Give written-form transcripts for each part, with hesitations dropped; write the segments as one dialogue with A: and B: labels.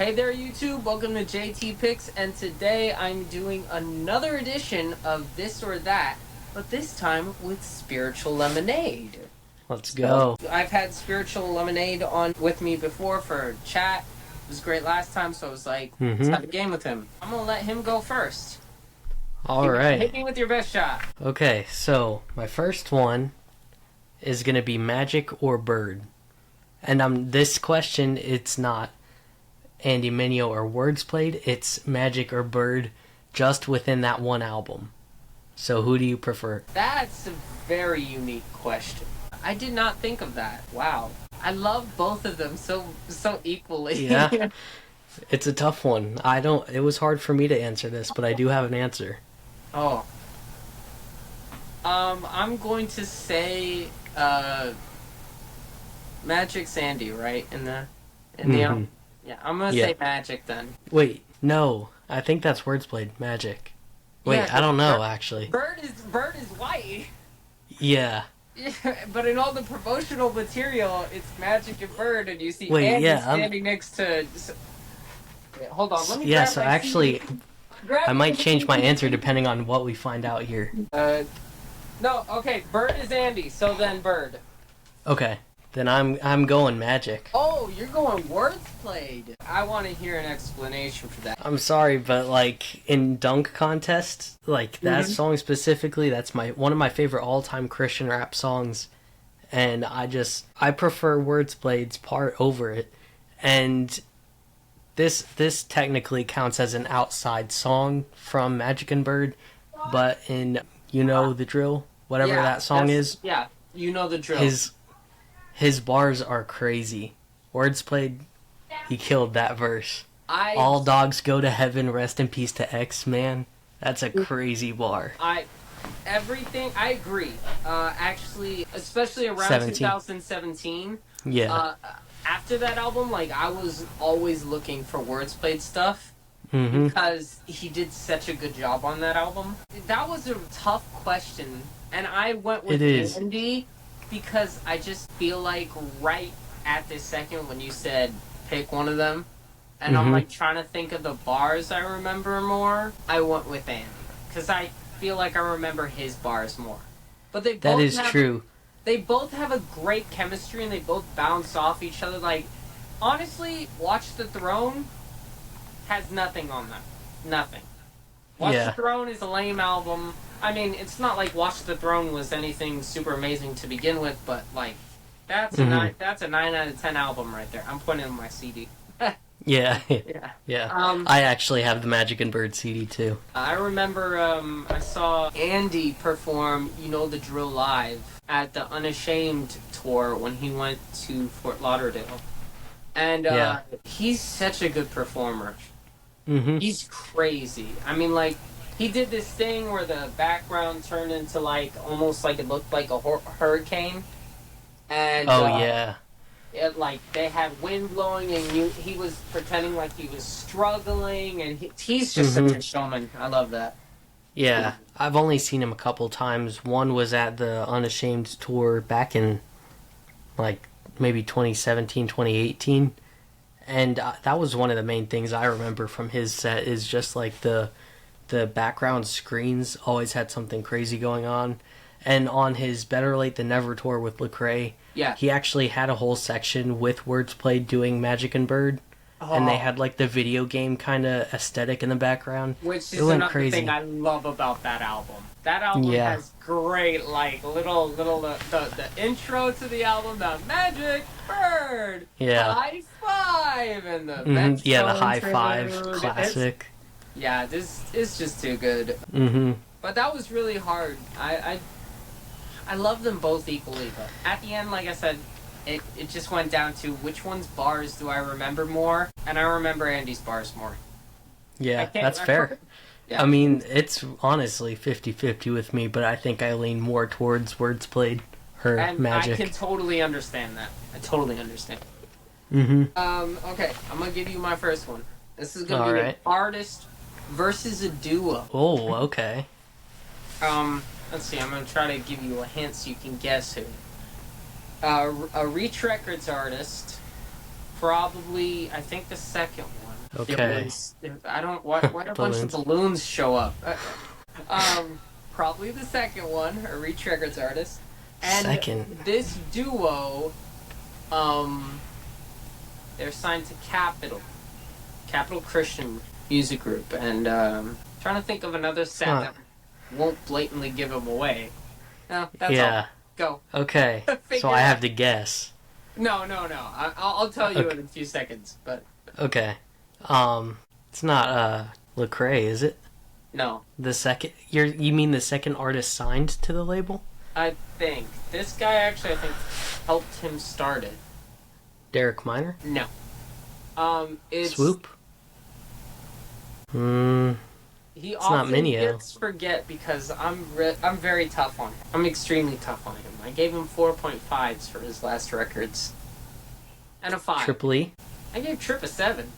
A: Hey there, YouTube. Welcome to JT Picks, and today I'm doing another edition of This or That, but this time with Spiritual Lemonade.
B: Let's go.
A: So, I've had Spiritual Lemonade on with me before for chat. It was great last time, so I was like, let's have a game with him. I'm going to let him go first.
B: All right.
A: Hit me with your best shot.
B: Okay, so my first one is going to be magic or bird. And this question, it's not Andy Mineo or words played, it's magic or bird just within that one album. So who do you prefer?
A: That's a very unique question. I did not think of that. Wow. I love both of them so equally.
B: Yeah. It's a tough one. It was hard for me to answer this, but I do have an answer.
A: Oh. I'm going to say Magic Sandy, right? In the yeah, I'm gonna say Magic then.
B: Wait, no. I think that's words played. Magic. Wait, yeah, I don't know actually.
A: Bird is white.
B: Yeah.
A: Yeah, but in all the promotional material, it's Magic and Bird, and you see Andy standing next to. Wait, hold on, let me.
B: Yeah, so actually, I might change my answer depending on what we find out here.
A: No, okay, Bird is Andy, so then Bird.
B: Okay, then I'm going Magic.
A: Oh, you're going words played. I want to hear an explanation for that.
B: I'm sorry, but like in dunk contest, like that song specifically, that's one of my favorite all-time Christian rap songs, and I prefer words played's part over it, and this technically counts as an outside song from Magic and Bird, but in You Know the Drill, whatever that song is.
A: Yeah, You Know the Drill.
B: His bars are crazy. Words played, he killed that verse. All dogs go to heaven, rest in peace to X, man. That's a crazy bar.
A: I agree. Actually, especially around 2017.
B: Yeah.
A: After that album, like, I was always looking for words played stuff. Because he did such a good job on that album. That was a tough question, and I went with Andy because I just feel like right at this second when you said pick one of them, and I'm like trying to think of the bars I remember more, I went with Andy because I feel like I remember his bars more. But they both
B: that is true.
A: They both have a great chemistry and they both bounce off each other. Like, honestly, Watch the Throne has nothing on them. Nothing. Watch the Throne is a lame album. I mean, it's not like Watch the Throne was anything super amazing to begin with, but like, that's a 9 out of 10 album right there. I'm putting it in my CD.
B: Yeah.
A: Yeah.
B: I actually have the Magic and Bird CD too.
A: I remember I saw Andy perform You Know the Drill live at the Unashamed tour when he went to Fort Lauderdale. And he's such a good performer. He's crazy. I mean, like, he did this thing where the background turned into, like, almost like it looked like a hurricane. And, it, like, they had wind blowing, and he was pretending like he was struggling, and he's just such a showman. I love that.
B: Yeah, I've only seen him a couple times. One was at the Unashamed tour back in, like, maybe 2017, 2018. And that was one of the main things I remember from his set is just, like, the background screens always had something crazy going on. And on his Better Late Than Never tour with Lecrae, he actually had a whole section with words played doing Magic and Bird. And they had, like, the video game kind of aesthetic in the background.
A: Which is another thing I love about that album. That album has great, like, the intro to the album, the Magic Bird, High Five, and the
B: the High Five classic.
A: This is just too good. But that was really hard. I love them both equally, but at the end, like I said, it just went down to which one's bars do I remember more, and I remember Andy's bars more.
B: Yeah, that's fair. Yeah. I mean, it's honestly 50-50 with me, but I think I lean more towards words played or Magic.
A: I can totally understand that. I totally understand. Okay, I'm gonna give you my first one. This is gonna be an artist versus a duo.
B: Oh, okay.
A: Let's see. I'm gonna try to give you a hint so you can guess who. A Reach Records artist, probably, I think the second one. The
B: Okay.
A: balloons. I don't. Why a bunch of balloons show up? Probably the second one, a Reach Records artist. And
B: Second.
A: this duo, they're signed to Capital Christian Music Group, and trying to think of another set that won't blatantly give them away. No, that's all. Go.
B: Okay. So I have to guess.
A: No. I'll tell you in a few seconds, but...
B: Okay. It's not, Lecrae, is it?
A: No.
B: The second... You mean the second artist signed to the label?
A: I think. This guy actually, I think, helped him start it.
B: Derek Minor?
A: No. It's...
B: Swoop?
A: He
B: it's
A: often
B: not Mineo.
A: gets forget because I'm very tough on him. I'm extremely tough on him. I gave him 4.5s for his last records. And a 5.
B: Triple E?
A: I gave Trip a 7.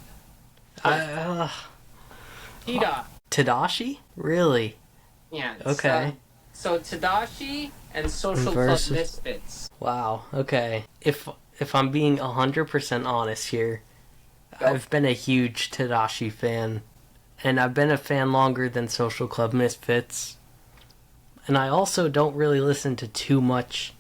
B: Tadashi? Really?
A: Yeah.
B: Okay.
A: So Tadashi and Social Club Misfits.
B: Wow. Okay. If I'm being 100% honest here,
A: Go.
B: I've been a huge Tadashi fan. And I've been a fan longer than Social Club Misfits. And I also don't really listen to too much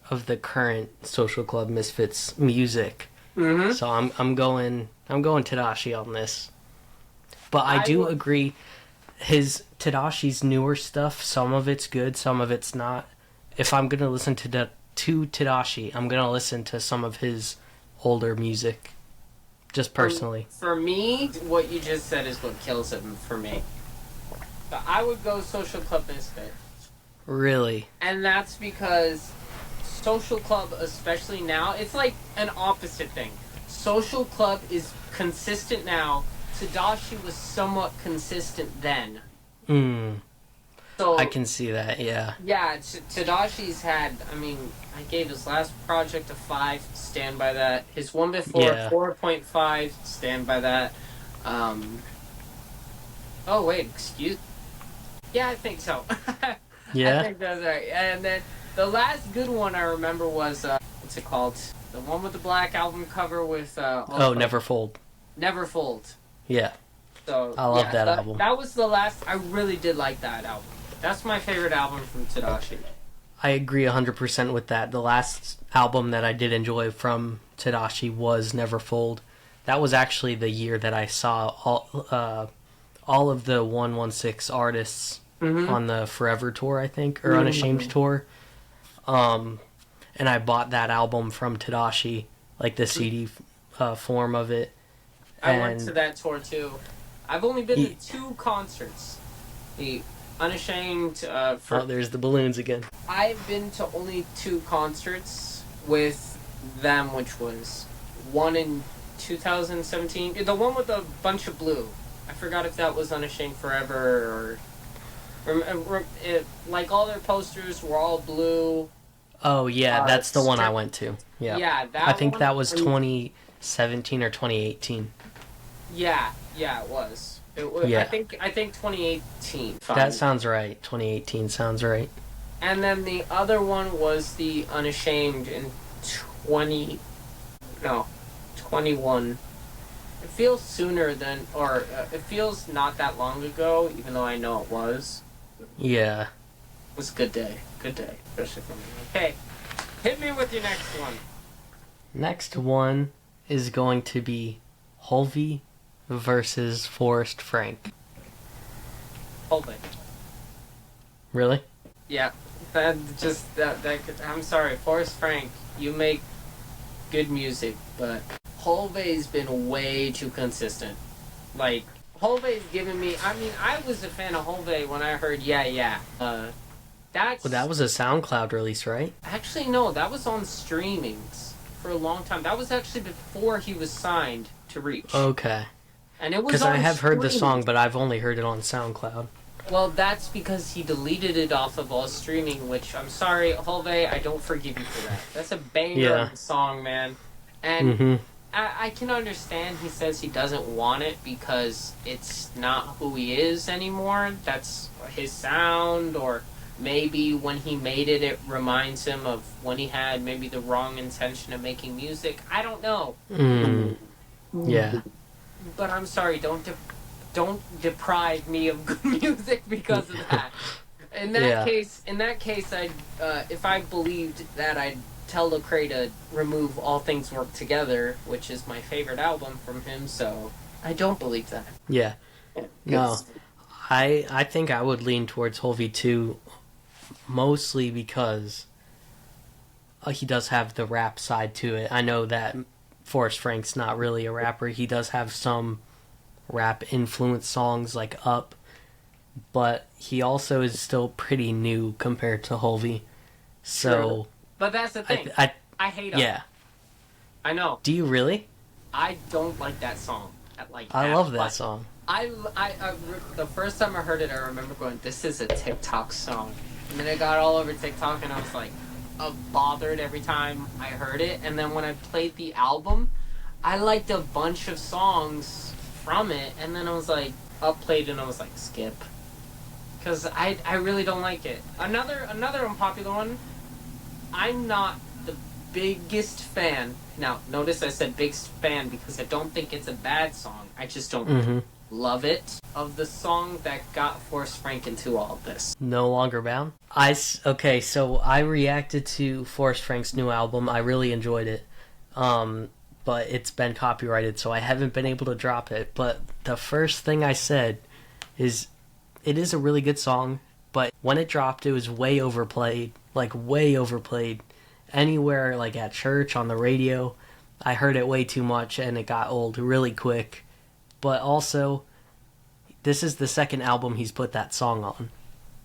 B: of the current Social Club Misfits music.
A: Mm-hmm.
B: So I'm going Tadashi on this. But I do agree, Tadashi's newer stuff, some of it's good, some of it's not. If I'm gonna listen to Tadashi, I'm gonna listen to some of his older music. Just personally.
A: For me, what you just said is what kills him for me. But I would go Social Club Misfit.
B: Really?
A: And that's because Social Club, especially now, it's like an opposite thing. Social Club is consistent now. Tadashi was somewhat consistent then. So
B: I can see that, yeah.
A: Yeah, Tadashi's had, I gave his last project a 5, stand by that. His one before, 4.5, stand by that. Oh, wait, excuse... Yeah, I think so.
B: Yeah?
A: I think that's right. And then the last good one I remember was, what's it called? The one with the black album cover with...
B: Never Fold.
A: Never Fold.
B: Yeah.
A: So
B: I love that album.
A: That was the last... I really did like that album. That's my favorite album from Tadashi.
B: I agree 100% with that. The last album that I did enjoy from Tadashi was Never Fold. That was actually the year that I saw all of the 116 artists on the Forever tour, I think, or Unashamed tour. And I bought that album from Tadashi, like the CD form of it.
A: I went to that tour too. I've only been to 2 concerts. The Unashamed
B: there's the balloons again.
A: I've been to only 2 concerts with them, which was one in 2017. The one with a bunch of blue. I forgot if that was Unashamed Forever or like all their posters were all blue.
B: Oh yeah, that's the one I went to. Yeah.
A: Yeah,
B: I think that was 2017 or 2018.
A: Yeah, it was.
B: Yeah.
A: I think 2018.
B: That sounds right. 2018 sounds right.
A: And then the other one was the Unashamed in 21. It feels sooner than, or it feels not that long ago, even though I know it was.
B: Yeah.
A: It was a good day. Good day, especially for me. Okay, hit me with your next one.
B: Next one is going to be Holvey versus Forrest Frank.
A: Hold it.
B: Really?
A: Yeah, I'm sorry, Forrest Frank, you make good music, but Holvey's been way too consistent. Like, Holvey's given me... I was a fan of Holvey when I heard Yeah. That
B: was a SoundCloud release, right?
A: Actually, no, that was on streamings for a long time. That was actually before he was signed to Reach.
B: Okay.
A: And it was
B: because I have heard the
A: streamings.
B: song, but I've only heard it on SoundCloud.
A: Well, that's because he deleted it off of all streaming, which, I'm sorry, Holvey, I don't forgive you for that. That's a banger of a song, man. And I can understand he says he doesn't want it because it's not who he is anymore. That's his sound, or maybe when he made it, it reminds him of when he had maybe the wrong intention of making music. I don't know.
B: Yeah.
A: but I'm sorry, don't deprive me of good music because of that. In that case, I if I believed that, I'd tell Lecrae to remove All Things Work Together, which is my favorite album from him. So I don't believe that.
B: Yeah. No, I think I would lean towards Holvey too, mostly because he does have the rap side to it. I know that Forrest Frank's not really a rapper. He does have some rap influenced songs like Up, but he also is still pretty new compared to Holvey. So,
A: true. But that's the thing. I hate Up.
B: Yeah.
A: I know.
B: Do you really?
A: I don't like that song.
B: I love that song.
A: I the first time I heard it, I remember going, "This is a TikTok song," and then it got all over TikTok, and I was like, bothered every time I heard it. And then when I played the album, I liked a bunch of songs from it, and then I was like, played, and I was like, skip, because I really don't like it. Another unpopular one. I'm not the biggest fan. Now, notice I said biggest fan because I don't think it's a bad song. I just don't love it. Of the song that got Forrest Frank into all of this.
B: No Longer Bound? Okay, so I reacted to Forrest Frank's new album. I really enjoyed it. But it's been copyrighted, so I haven't been able to drop it. But the first thing I said is, it is a really good song, but when it dropped, it was way overplayed. Like, way overplayed. Anywhere, like at church, on the radio, I heard it way too much, and it got old really quick. But also, this is the second album he's put that song on.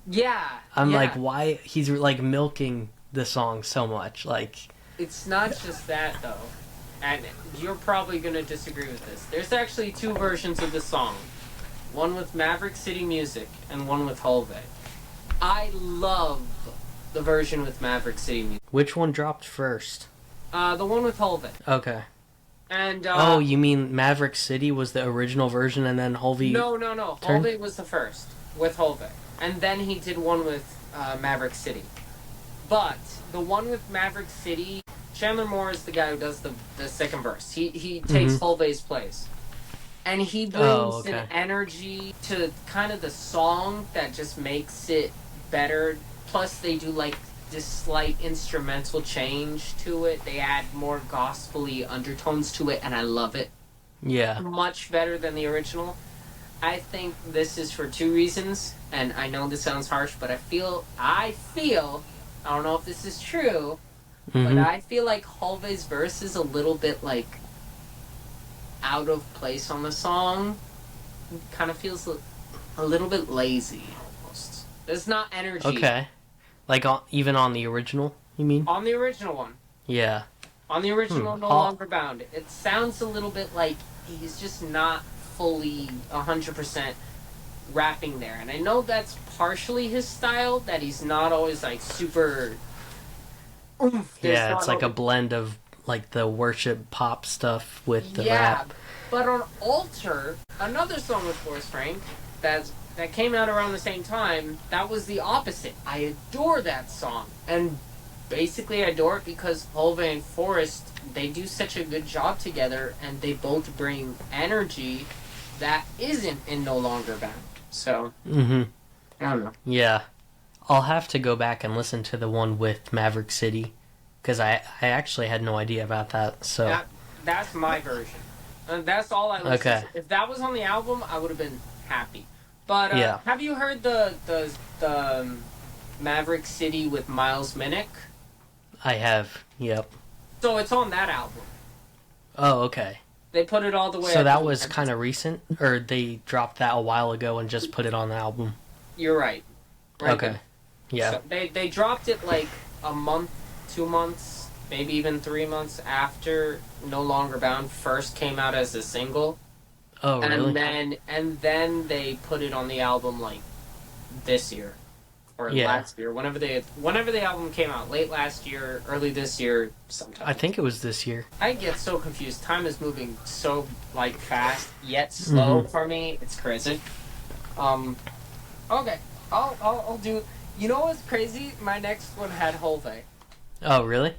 A: Yeah.
B: I'm like, why? He's like milking the song so much. Like,
A: it's not just that, though. And you're probably going to disagree with this. There's actually two versions of the song. One with Maverick City Music and one with Holvey. I love the version with Maverick City Music.
B: Which one dropped first?
A: The one with Holvey.
B: Okay.
A: And
B: you mean Maverick City was the original version and then Holvey...
A: No. Holvey was the first with Holvey. And then he did one with Maverick City. But the one with Maverick City, Chandler Moore is the guy who does the second verse. He takes Holvey's place. And he brings an energy to kind of the song that just makes it better. Plus, they do like this slight instrumental change to it. They add more gospel-y undertones to it, and I love it.
B: Yeah.
A: Much better than the original. I think this is for two reasons, and I know this sounds harsh, but I feel, I don't know if this is true, but I feel like Holvey's verse is a little bit like out of place on the song. It kind of feels a little bit lazy almost. There's not energy.
B: Okay. Like even on the original, you mean?
A: On the original one.
B: Yeah.
A: On the original No Longer Bound. It sounds a little bit like he's just not fully 100% rapping there. And I know that's partially his style, that he's not always like super oomph.
B: Yeah, it's like a blend of like the worship pop stuff with the rap.
A: But on Alter, another song with Forrest Frank that came out around the same time, that was the opposite. I adore that song. And basically I adore it because Holvey and Forrest, they do such a good job together, and they both bring energy that isn't in No Longer Bound. So, I don't know.
B: Yeah. I'll have to go back and listen to the one with Maverick City, because I actually had no idea about that. So
A: that's my version. That's all I listened to. If that was on the album, I would have been happy. But have you heard the Maverick City with Miles Minnick?
B: I have, yep.
A: So it's on that album.
B: Oh, okay.
A: They put it all the way.
B: So that was kind of recent, or they dropped that a while ago and just put it on the album?
A: You're right.
B: Okay.
A: There.
B: Yeah.
A: So they dropped it like a month, 2 months, maybe even 3 months after No Longer Bound first came out as a single.
B: Oh, really?
A: And then they put it on the album like this year or last year, whenever the album came out, late last year, early this year, sometime.
B: I think it was this year.
A: I get so confused. Time is moving so like fast yet slow for me. It's crazy. Okay, I'll do. You know what's crazy? My next one had Holvey.
B: Oh, really?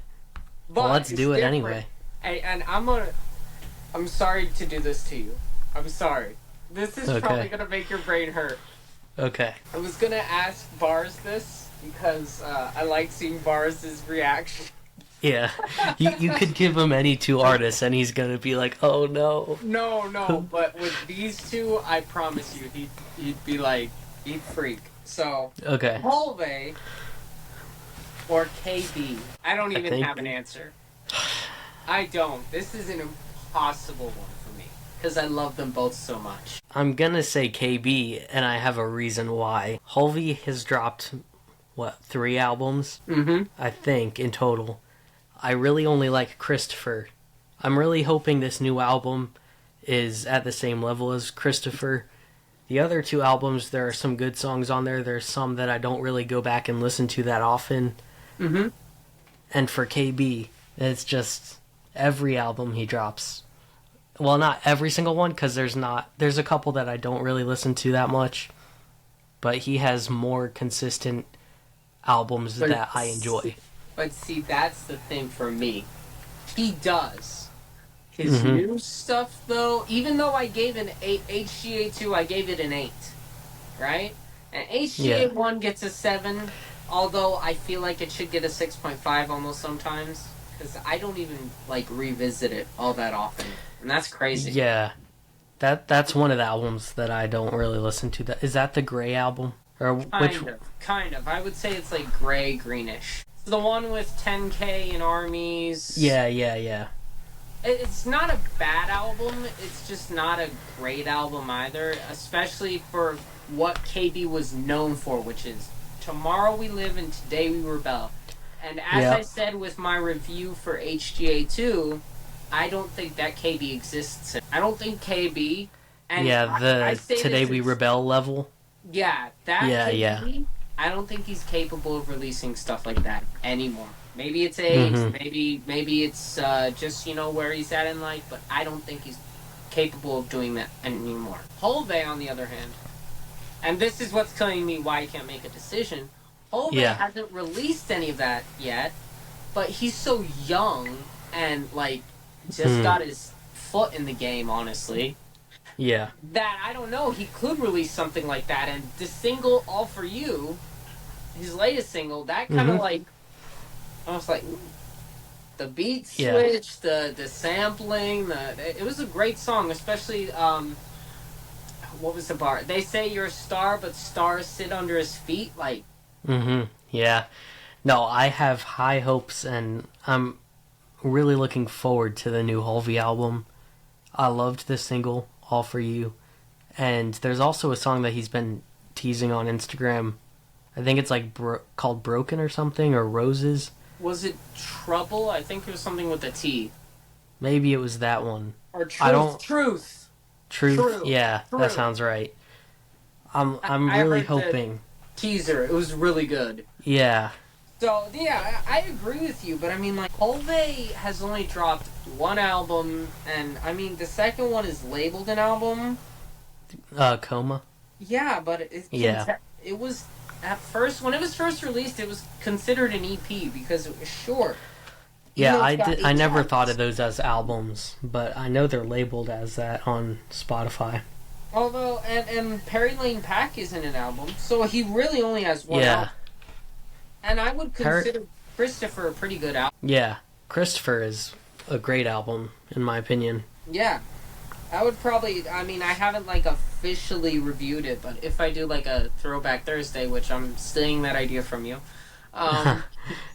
A: But
B: well, let's do it anyway.
A: And I'm sorry to do this to you, I'm sorry. This is probably gonna make your brain hurt.
B: Okay.
A: I was gonna ask Bars this because I like seeing Bars' reaction.
B: Yeah. You could give him any two artists and he's gonna be like, oh no.
A: No, but with these two, I promise you, he'd be like, he'd freak. So,
B: Okay.
A: Holve or KB? I don't even have an answer. I don't. This is an impossible one for me because I love them both so much.
B: I'm gonna say KB, and I have a reason why. Holvey has dropped, 3 albums?
A: Mm-hmm.
B: I think, in total. I really only like Christopher. I'm really hoping this new album is at the same level as Christopher. The other 2 albums, there are some good songs on there. There's some that I don't really go back and listen to that often.
A: Mm-hmm.
B: And for KB, it's just every album he drops. Well, not every single one, because there's a couple that I don't really listen to that much. But he has more consistent albums that I enjoy.
A: But see, that's the thing for me. He does. His new stuff, though, even though I gave an 8, HGA2, I gave it an 8. Right? And HGA1 gets a 7, although I feel like it should get a 6.5 almost sometimes. Because I don't even, revisit it all that often. And that's crazy.
B: Yeah. That's one of the albums that I don't really listen to. Is that the Gray album? Or
A: Kind of. I would say it's gray, greenish. The one with 10K and Armies.
B: Yeah.
A: It's not a bad album. It's just not a great album either. Especially for what KB was known for, which is Tomorrow We Live and Today We Rebel. And as I said with my review for HGA2, I don't think that KB exists. I don't think KB... And I
B: Today We Rebel level?
A: Yeah, that KB,
B: yeah.
A: I don't think he's capable of releasing stuff like that anymore. Maybe it's age, maybe it's just, where he's at in life, but I don't think he's capable of doing that anymore. Holve, on the other hand, and this is what's telling me why I can't make a decision, Holve hasn't released any of that yet, but he's so young and, just got his foot in the game, honestly.
B: Yeah.
A: That, I don't know, he could release something like that, and the single, All For You, his latest single, that kind of almost the beat switch, the sampling, it was a great song, especially, what was the bar? They say you're a star, but stars sit under his feet,
B: Yeah. No, I have high hopes, and I'm really looking forward to the new Holvey album. I loved this single, All For You, and there's also a song that he's been teasing on Instagram. I think it's called Broken or something, or Roses.
A: Was it Trouble? I think it was something with a T.
B: Maybe it was that one.
A: Or Truth.
B: Truth. Yeah,
A: True.
B: that sounds right. I'm really hoping.
A: Teaser. It was really good.
B: Yeah.
A: So, yeah, I agree with you, but I mean, Holve has only dropped one album, and I mean, the second one is labeled an album.
B: Coma?
A: Yeah, but it was, at first, when it was first released, it was considered an EP because it was short.
B: Yeah, I never thought of those as albums, but I know they're labeled as that on Spotify.
A: Although, and Perry Lane Pack isn't an album, so he really only has one album. And I would consider Christopher a pretty good album.
B: Yeah, Christopher is a great album, in my opinion.
A: Yeah. I would probably, I mean, I haven't, officially reviewed it, but if I do, a Throwback Thursday, which I'm stealing that idea from you.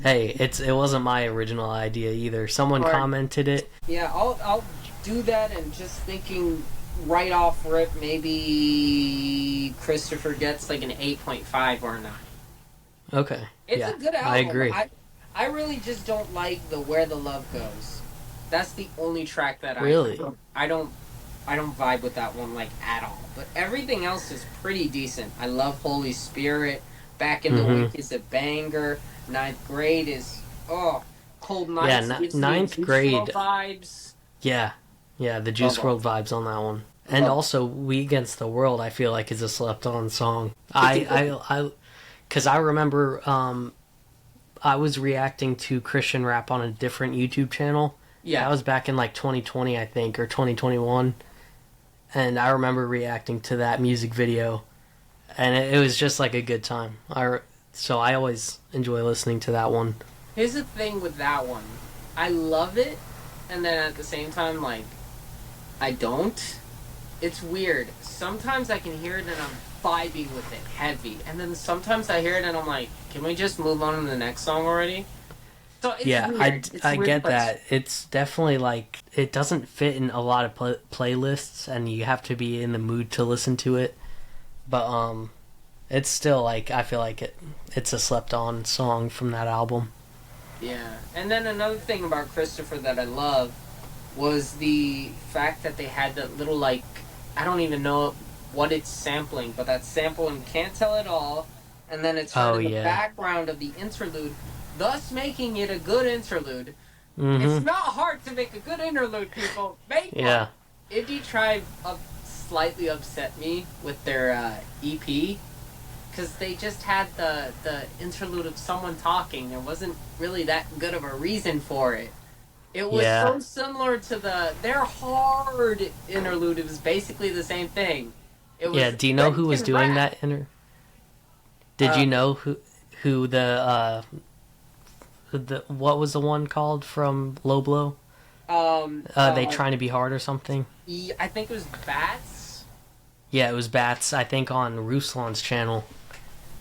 B: Hey, it wasn't my original idea either. Someone commented it.
A: Yeah, I'll do that, and just thinking right off rip, maybe Christopher gets, an 8.5 or a 9.
B: Okay.
A: It's a good album.
B: I agree.
A: I really just don't like the Where the Love Goes. That's the only track that I don't vibe with that one at all. But everything else is pretty decent. I love Holy Spirit. Back in the Week is a banger. Ninth Grade is Cold Nights.
B: Yeah, Ninth Grade
A: vibes.
B: Yeah, the Juice WRLD vibes on that one. And also We Against the World, I feel like is a slept-on song. Because I remember I was reacting to Christian rap on a different YouTube channel. Yeah. That was back in 2020, I think, or 2021. and I remember reacting to that music video, and it was just like a good time. So I always enjoy listening to that one.
A: Here's the thing with that one. I love it, and then at the same time, like, I don't. It's weird. Sometimes I can hear it and I'm vibing with it heavy, and then sometimes I hear it and I'm like, can we just move on to the next song already? So it's
B: Yeah,
A: weird.
B: I get that. It's definitely like, it doesn't fit in a lot of playlists, and you have to be in the mood to listen to it. But it's still like, I feel like it's a slept on song from that album.
A: Yeah, and then another thing about Christopher that I love was the fact that they had that little, like, I don't even know what it's sampling, but that sample and Can't Tell It All, and then it's heard in the background of the interlude, thus making it a good interlude.
B: Mm-hmm.
A: It's not hard to make a good interlude, people. Make one. Indie Tribe slightly upset me with their EP, because they just had the interlude of someone talking. There wasn't really that good of a reason for it. It was so similar to their hard interlude. It was basically the same thing. It was
B: do you know who was doing that Did you know who the what was the one called from Low Blow? They Trying to Be Hard or something?
A: I think it was Bats.
B: Yeah, it was Bats, I think, on Ruslan's channel.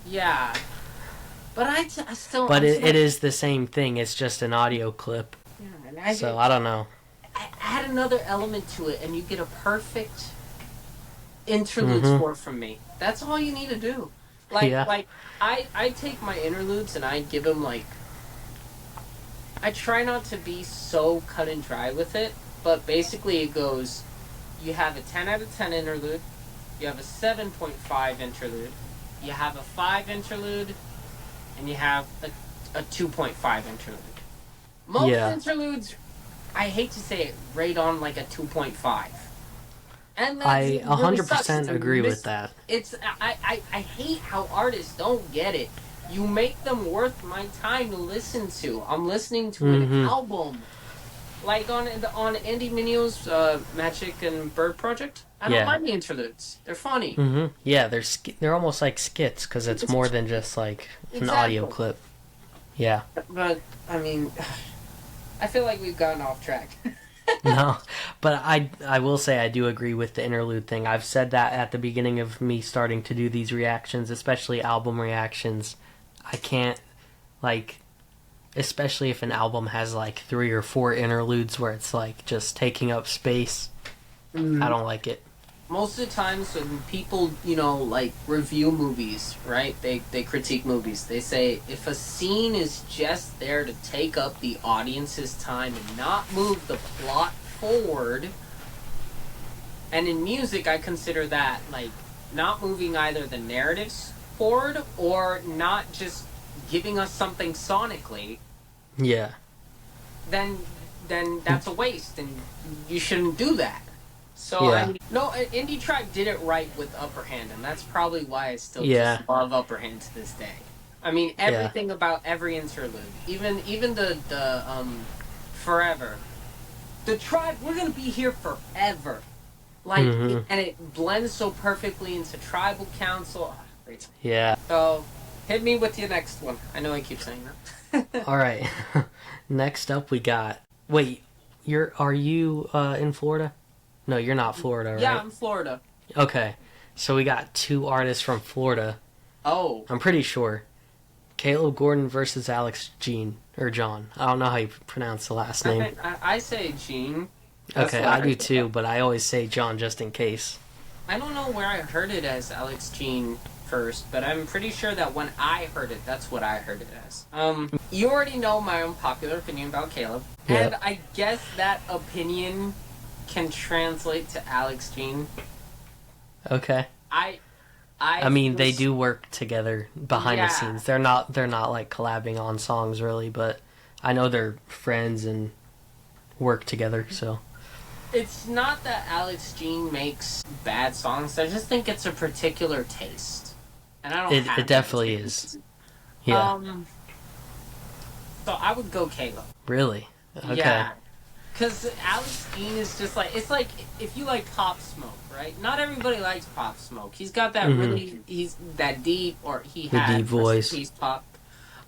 A: Yeah. But I still...
B: But it is the same thing. It's just an audio clip. Yeah, so I don't know.
A: Add another element to it, and you get a perfect interlude score from me. That's all you need to do. Like I take my interludes and I give them, like... I try not to be so cut and dry with it, but basically it goes... You have a 10 out of 10 interlude. You have a 7.5 interlude. You have a 5 interlude. And you have a 2.5 interlude. Most interludes, I hate to say it, rate on like a 2.5. And
B: I 100% agree with that.
A: I hate how artists don't get it. You make them worth my time to listen to. I'm listening to an album. Like on Andy Minio's Magic and Bird Project. I don't mind the interludes. They're funny.
B: Mm-hmm. Yeah, they're almost like skits, because it's more than just like an audio clip. Yeah.
A: But, I mean, I feel like we've gotten off track.
B: No, but I will say I do agree with the interlude thing. I've said that at the beginning of me starting to do these reactions, especially album reactions. I can't, like, especially if an album has like 3 or 4 interludes where it's like just taking up space. I don't like it.
A: Most of the times when people, like, review movies, right? They critique movies. They say, if a scene is just there to take up the audience's time and not move the plot forward, and in music I consider that, like, not moving either the narratives forward or not just giving us something sonically, then that's a waste, and you shouldn't do that. So, Indie Tribe did it right with Upper Hand, and that's probably why I still just love Upper Hand to this day. I mean, everything about every interlude, even the Forever. The Tribe, we're gonna be here forever. Like, and it blends so perfectly into Tribal Council. Great.
B: Yeah.
A: So, hit me with your next one. I know I keep saying that.
B: All right. Next up, we got... Wait, are you in Florida? No, you're not Florida, right?
A: Yeah, I'm Florida.
B: Okay. So we got 2 artists from Florida.
A: Oh.
B: I'm pretty sure. Caleb Gordon versus Alex Jean. Or John. I don't know how you pronounce the last name.
A: I say Jean.
B: Okay, I do too, but I always say John just in case.
A: I don't know where I heard it as Alex Jean first, but I'm pretty sure that when I heard it, that's what I heard it as. You already know my unpopular opinion about Caleb. Yep. And I guess that opinion can translate to Alex Jean.
B: Okay. I mean, they do work together behind the scenes. They're not like collabing on songs really, but I know they're friends and work together, so.
A: It's not that Alex Jean makes bad songs. I just think it's a particular taste. And I don't have
B: it definitely is. Yeah.
A: So I would go Caleb.
B: Really? Okay.
A: Yeah. Because Alex Dean is just like, it's like if you like Pop Smoke, right? Not everybody likes Pop Smoke. He's got that he's that deep, or he
B: The
A: had
B: deep voice.
A: He's Pop.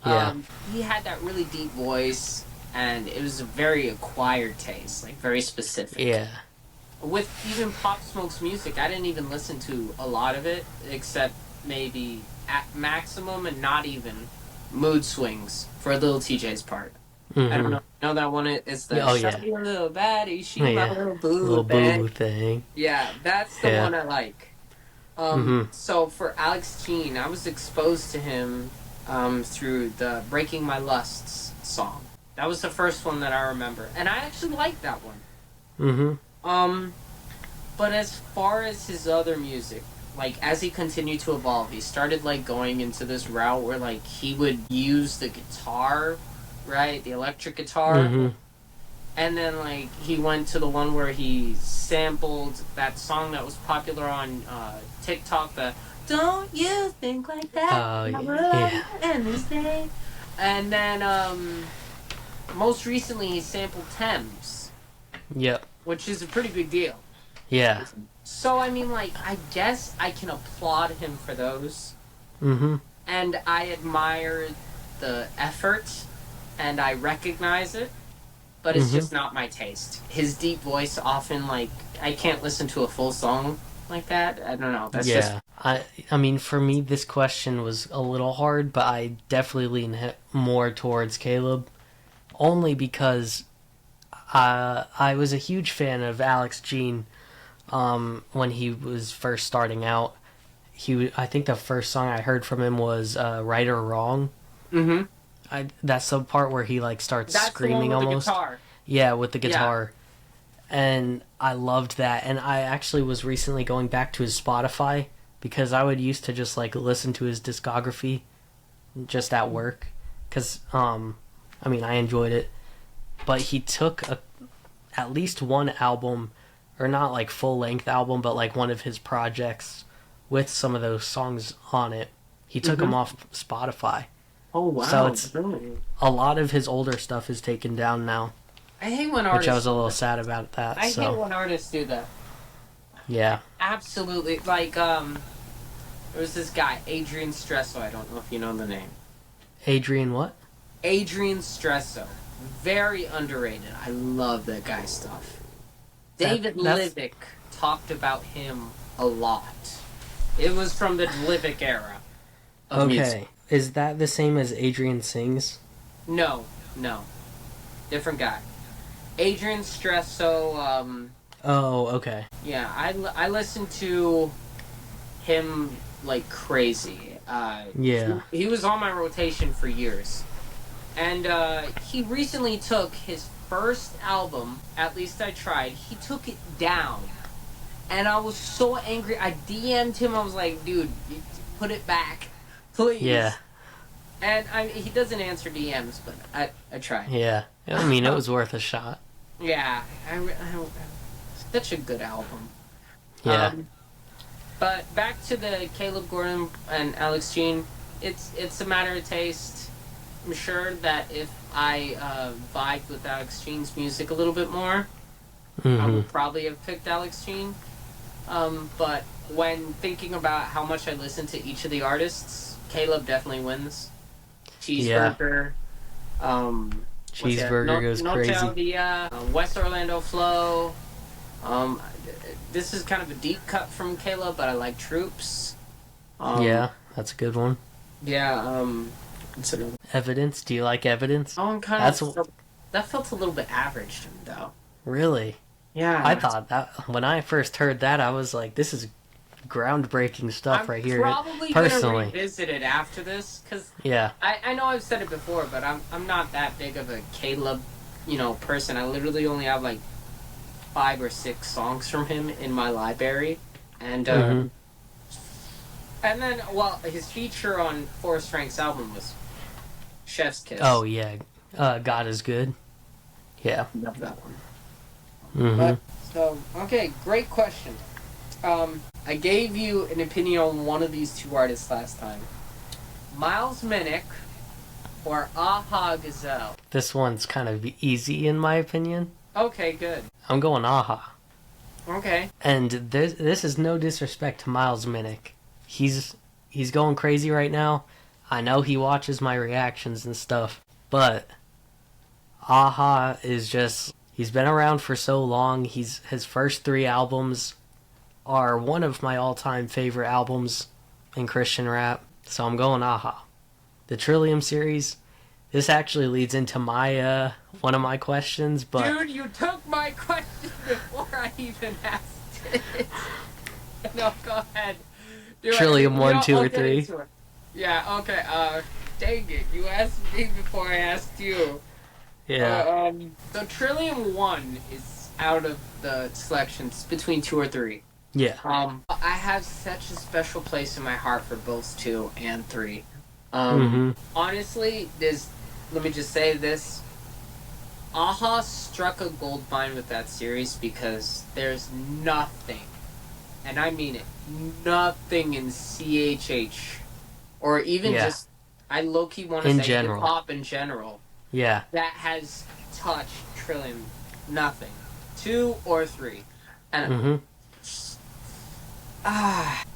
B: Yeah.
A: He had that really deep voice, and it was a very acquired taste, like very specific.
B: Yeah.
A: With even Pop Smoke's music, I didn't even listen to a lot of it, except maybe at maximum, and not even Mood Swings for Lil TJ's part. I don't know. You know that one? It's the Shawty a little baddie, she my little boo
B: thing.
A: Yeah, that's the one I like. So for Alex Jean, I was exposed to him through the Breaking My Lusts song. That was the first one that I remember, and I actually liked that one. But as far as his other music, like as he continued to evolve, he started like going into this route where like he would use the guitar, right, the electric guitar, and then like he went to the one where he sampled that song that was popular on TikTok, the "Don't You Think Like That." And this day, and then most recently he sampled Thames.
B: Yep.
A: Which is a pretty big deal.
B: Yeah.
A: So, I mean, like, I guess I can applaud him for those.
B: And
A: I admire the effort, and I recognize it, but it's just not my taste. His deep voice often, like, I can't listen to a full song like that. I don't know. That's just...
B: I mean, for me, this question was a little hard, but I definitely lean more towards Caleb. Only because I was a huge fan of Alex Jean when he was first starting out. I think the first song I heard from him was Right or Wrong. That's the part where he like starts screaming almost.
A: The guitar.
B: Yeah, with the guitar. Yeah. And I loved that. And I actually was recently going back to his Spotify because I would used to just like listen to his discography just at work because I mean I enjoyed it. But he took at least one album, or not like full-length album, but like one of his projects with some of those songs on it. He took them off Spotify.
A: Oh, wow.
B: So it's a lot of his older stuff is taken down now.
A: I hate when artists...
B: Which I was a little sad about that.
A: I hate when artists do that.
B: Yeah.
A: Absolutely. Like, there was this guy, Adrian Stresso. I don't know if you know the name.
B: Adrian what?
A: Adrian Stresso. Very underrated. I love that guy's stuff. David Livick talked about him a lot. It was from the Livick era of music.
B: Is that the same as Adrian Sings?
A: No. Different guy. Adrian Stresso,
B: Oh, okay.
A: Yeah, I listened to him like crazy.
B: Yeah.
A: He was on my rotation for years. And he recently took his first album, At Least I Tried, he took it down. And I was so angry. I DM'd him. I was like, dude, put it back. Please.
B: Yeah.
A: And he doesn't answer DMs, but I tried.
B: Yeah. I mean, it was worth a shot.
A: Yeah. Such a good album.
B: Yeah.
A: But back to the Caleb Gordon and Alex Jean, it's a matter of taste. I'm sure that if I vibed with Alex Jean's music a little bit more, I would probably have picked Alex Jean. But when thinking about how much I listen to each of the artists, Caleb definitely wins. Cheeseburger.
B: Cheeseburger goes crazy.
A: Noche al Dia, West Orlando Flow. This is kind of a deep cut from Caleb, but I like Troops.
B: Yeah, that's a good one.
A: Yeah,
B: Evidence? Do you like Evidence?
A: Oh, I'm kind of... That felt a little bit average to me, though.
B: Really?
A: Yeah.
B: I thought that... When I first heard that, I was like, this is groundbreaking stuff right here.
A: I'm probably going to revisit it after this, because...
B: Yeah.
A: I know I've said it before, but I'm not that big of a Caleb, person. I literally only have, 5 or 6 songs from him in my library. And, and then, his feature on Forrest Frank's album was Chef's Kiss.
B: Oh, yeah. God is Good. Yeah.
A: Love that one. Okay, great question. I gave you an opinion on one of these two artists last time. Miles Minnick or Aha Gazelle.
B: This one's kind of easy in my opinion.
A: Okay, good.
B: I'm going Aha.
A: Okay.
B: And this is no disrespect to Miles Minnick. He's going crazy right now. I know he watches my reactions and stuff, but Aha is just, he's been around for so long. His first 3 albums are one of my all-time favorite albums in Christian rap. So I'm going Aha. The Trillium series, this actually leads into my one of my questions, but
A: Dude, you took my question before I even asked it. No, go ahead.
B: Trillium 1, 2, or 3.
A: Yeah, okay. Dang it. You asked me before I asked you.
B: Yeah.
A: So Trillium 1 is out of the selections between 2 or 3.
B: Yeah.
A: I have such a special place in my heart for both 2 and 3. Honestly, let me just say this. Aha struck a gold mine with that series because there's nothing, and I mean it, nothing in CHH, or even just, I low-key want to say hip-hop in general, that has touched Trillium. Nothing. 2 or 3. And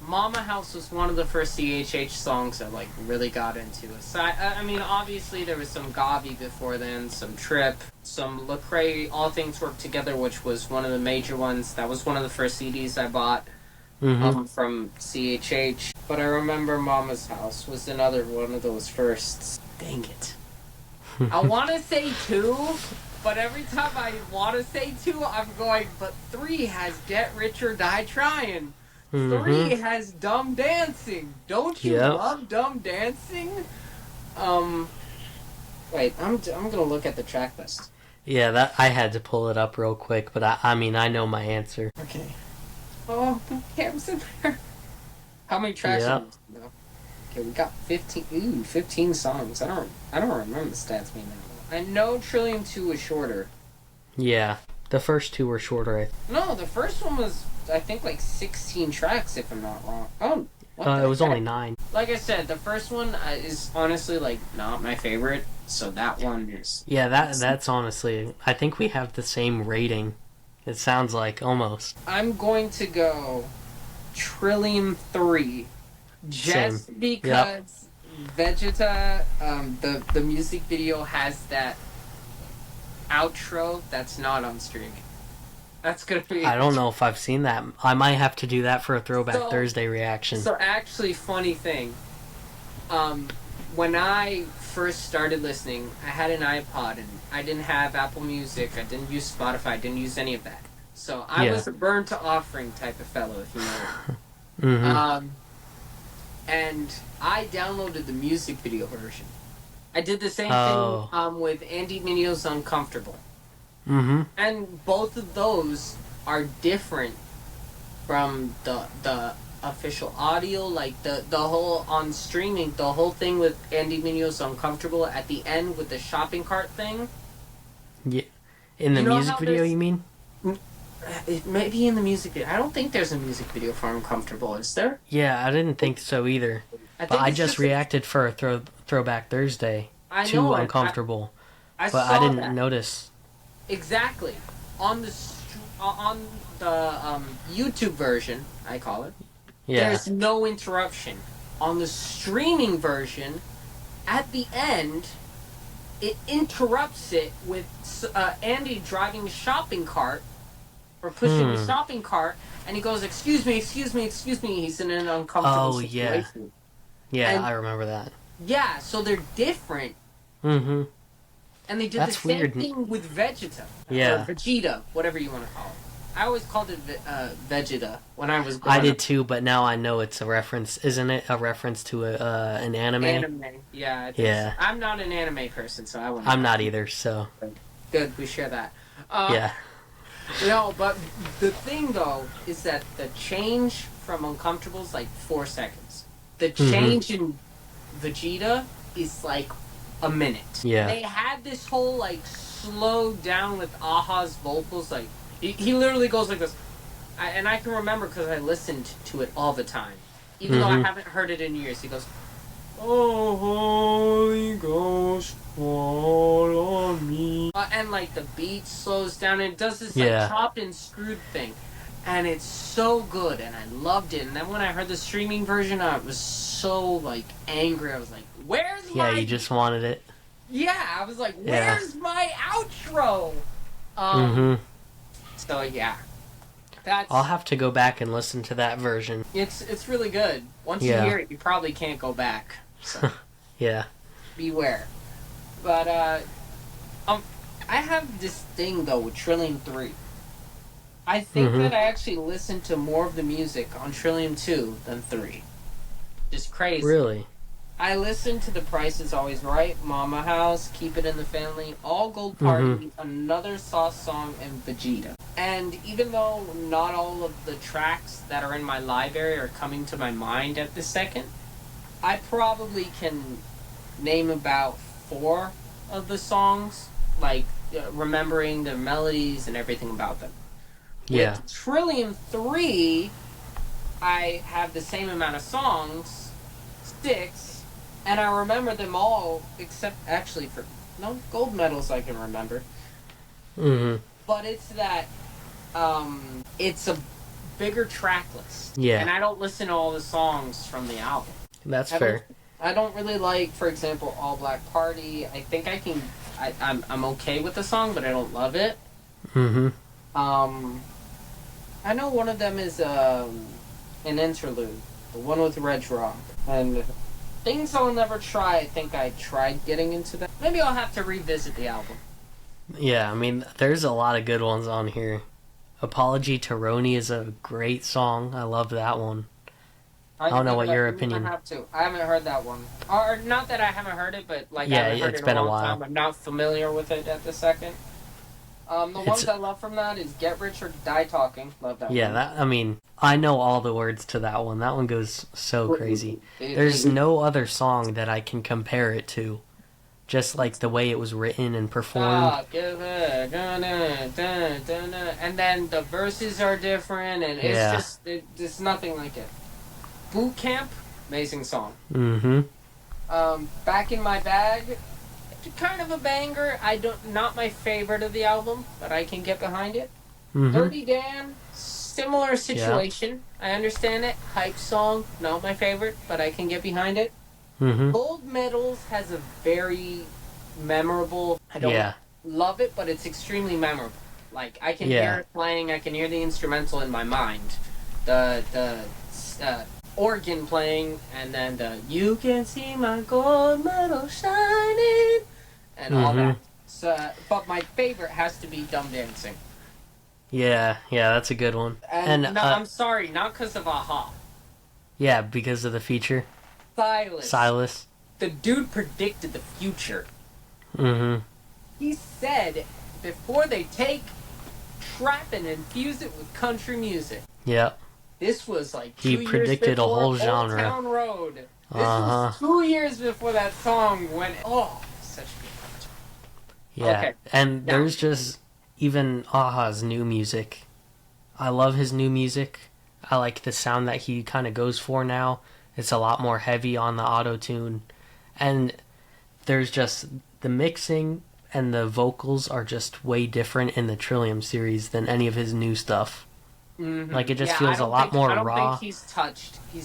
A: Mama House was one of the first CHH songs I really got into. Aside, I mean, obviously there was some Gavi before then, some Trip, some Lecrae, All Things Work Together, which was one of the major ones. That was one of the first CDs I bought from CHH. But I remember Mama's House was another one of those firsts. Dang it. I want to say 2, but every time I want to say 2, I'm going, but 3 has Get Rich or Die Trying. 3 has Dumb Dancing. Don't you love Dumb Dancing? Wait, I'm gonna look at the track list.
B: Yeah, that I had to pull it up real quick, but I mean I know my answer.
A: Okay. Oh, Cam's in there. How many tracks are there? Okay, we got 15. Ooh, 15 songs. I don't remember the stats being that. I know Trillium 2 was shorter.
B: Yeah, the first 2 were shorter.
A: No, the first one was, I think, 16 tracks, if I'm not wrong. Oh,
B: it was only 9.
A: Like I said, the first one is honestly, not my favorite, so that one is...
B: Yeah, that's honestly... I think we have the same rating. It sounds like, almost.
A: I'm going to go Trillium 3. Just because Vegeta, the music video has that outro that's not on streaming. That's gonna be...
B: I don't know if I've seen that. I might have to do that for a Throwback Thursday reaction.
A: So actually, funny thing. When I first started listening, I had an iPod and I didn't have Apple Music. I didn't use Spotify. I didn't use any of that. So I was a burn to offering type of fellow, if you know. And I downloaded the music video version. I did the same thing with Andy Minio's Uncomfortable. And both of those are different from the official audio, the whole on streaming, the whole thing with Andy Minio's Uncomfortable at the end with the shopping cart thing.
B: Yeah, in the music video, you mean?
A: It may be in the music video. I don't think there's a music video for Uncomfortable, is there?
B: Yeah, I didn't think so either. But I just reacted for a Throwback Thursday to Uncomfortable. I didn't notice.
A: Exactly. On the YouTube version, I call it, there's no interruption. On the streaming version, at the end, it interrupts it with Andy driving a shopping cart, or pushing a shopping cart, and he goes, excuse me, he's in an uncomfortable situation.
B: Yeah, I remember that.
A: Yeah, so they're different. And they did the same thing with Vegeta. Or Vegeta, whatever you want to call it. I always called it Vegeta when I was growing
B: up. I did too, but now I know it's a reference. Isn't it a reference to an anime?
A: Anime, yeah. Yeah. I'm not an anime person, so I wouldn't.
B: I'm not either, so.
A: Good, we share that.
B: Yeah.
A: No, but the thing, though, is that the change from Uncomfortable is 4 seconds. The change in Vegeta is a minute.
B: Yeah.
A: They had this whole slow down with Aha's vocals. He literally goes like this, and I can remember because I listened to it all the time, even though I haven't heard it in years. He goes, Oh, Holy Ghost, fall on me. And like the beat slows down and it does this like chopped and screwed thing. And it's so good and I loved it. And then when I heard the streaming version, I was so like angry. I was like, where's my...
B: Yeah, you just wanted it.
A: Yeah, I was like, where's my outro? So yeah.
B: I'll have to go back and listen to that version.
A: It's really good. Once you hear it, you probably can't go back. So
B: yeah.
A: Beware. But I have this thing though with Trillium 3. I think that I actually listened to more of the music on Trillium 2 than 3. Just crazy.
B: Really?
A: I listened to The Price is Always Right, Mama House, Keep It in the Family, All Gold Party, Another Sauce Song, and Vegeta. And even though not all of the tracks that are in my library are coming to my mind at this second, I probably can name about 4 of the songs, like remembering the melodies and everything about them.
B: Yeah.
A: With Trillium 3, I have the same amount of songs, 6, and I remember them all, except actually for gold medals I can remember. But it's that it's a bigger track list.
B: Yeah.
A: And I don't listen to all the songs from the album.
B: That's fair.
A: I don't really like, for example, All Black Party. I think I can. I'm okay with the song, but I don't love it. I know one of them is an interlude, the one with Red Rock, and Things I'll Never Try. I think I tried getting into that. Maybe I'll have to revisit the album.
B: Yeah, I mean, there's a lot of good ones on here. Apology to Roni is a great song. I love that one. I don't know what your opinion.
A: I haven't heard that one. Or not that I haven't heard it, but like I haven't heard it in a long time. I'm not familiar with it at the second. The ones I love from that is Get Rich or Die Talking. Love that one.
B: Yeah, I mean, I know all the words to that one. That one goes so crazy. There's no other song that I can compare it to. Just like the way it was written and performed.
A: And then the verses are different, and it's just nothing like it. Boot Camp, amazing song. Back in My Bag, kind of a banger. Not my favorite of the album, but I can get behind it. Dirty Dan, similar situation. I understand it. Hype song, not my favorite, but I can get behind it. Gold Medals has a very memorable... I don't love it, but it's extremely memorable. Like, I can hear it playing, I can hear the instrumental in my mind. The organ playing, and then the You Can See My Gold Medal Shining, and all that. So, but my favorite has to be Dumb Dancing.
B: Yeah, that's a good one.
A: And no, I'm sorry, not because of Aha.
B: Yeah, because of the feature. Silas. The
A: dude predicted the future. He said before they take trap and infuse it with country music.
B: Yeah.
A: This was like 2
B: he
A: years
B: predicted a whole genre.
A: Old Town Road. This was 2 years before that song went. Oh, such a good.
B: Yeah, okay. And there's just even Aha's new music. I love his new music. I like the sound that he kind of goes for now. It's a lot more heavy on the auto-tune. And there's just the mixing and the vocals are just way different in the Trillium series than any of his new stuff. Like, it just feels a lot more raw.
A: I don't think he's touched the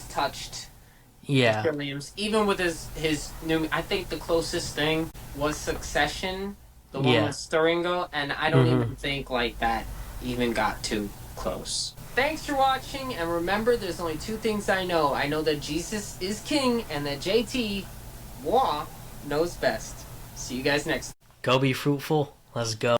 A: Trilliums. Even with his new... I think the closest thing was Succession, the one with Sturringo, and I don't even think, like, that even got too close. Thanks for watching, and remember, there's only 2 things I know. I know that Jesus is king, and that JT, knows best. See you guys next time.
B: Go be fruitful. Let's go.